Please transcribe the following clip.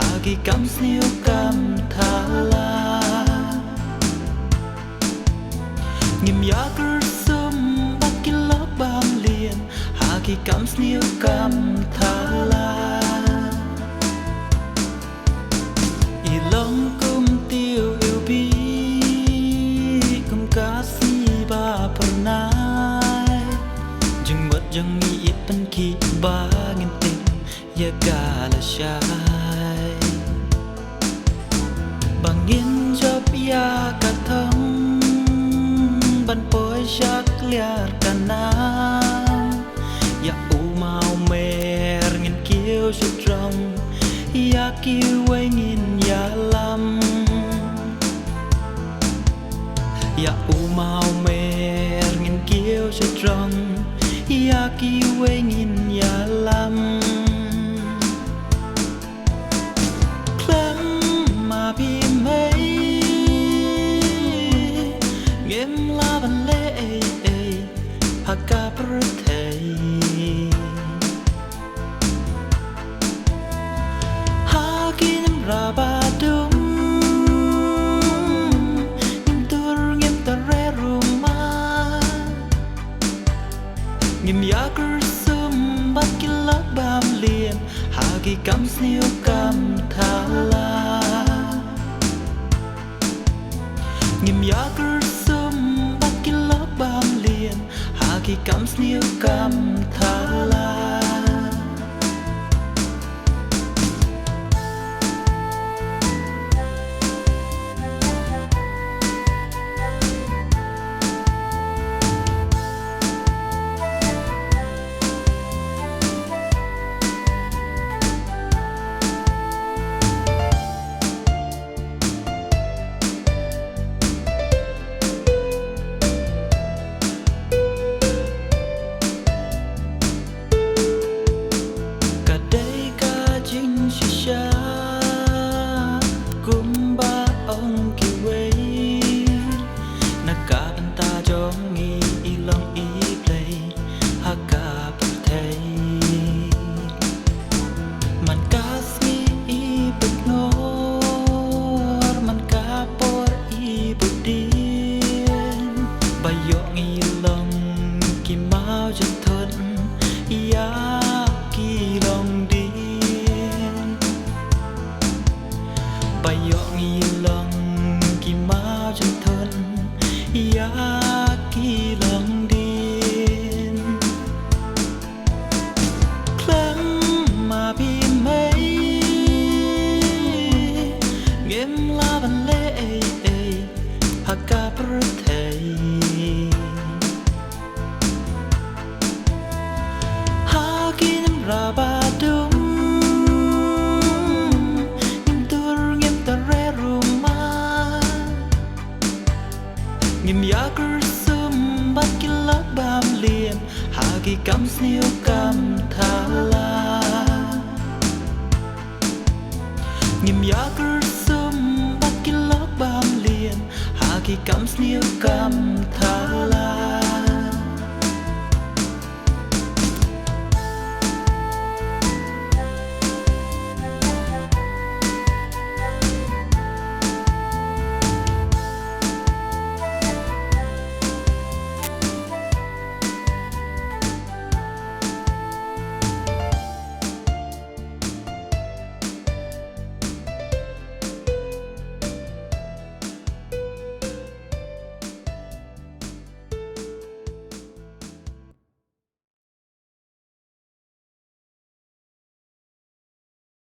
hagi kam sniu kam thala ngim ya kursum bakilok bam lien hagi kam sniu kam thala ilong kum tiêu yêu bi kum kasih ba pernah jenggot jengi ipan ki bangin ting ya gala shai bangin job ya katong ban poi shak liar kanam ya umau mer ngin kiêu strong ya kiêu ngin ya lam ya umau mer ngin kiêu strong ya kiêu ngin ya lam clem ma bi mei ngem la ban le haka perthei hakin rabadum ngem tur ngem tare rumah ngem ya kursum bakilak bam lien hagi kam sniu kam thala ngem ya kursum bakilak bam lien hagi kam sniu kam thala kumba ong kiwei naka banta jongi ilong I play haka perthei man kasmi I begnor man kapor I budien bayong ilong ki mau jathon ya ki long di bayong ilong ki mau chân thân ya ki long din clem ma bi mei ngem la ban le haka perthei hakin rabadum ngim ya kursum bakilak bam lien hagi kam sniu kam thala ngim ya kursum bakilak bam lien hagi kam sniu kam thala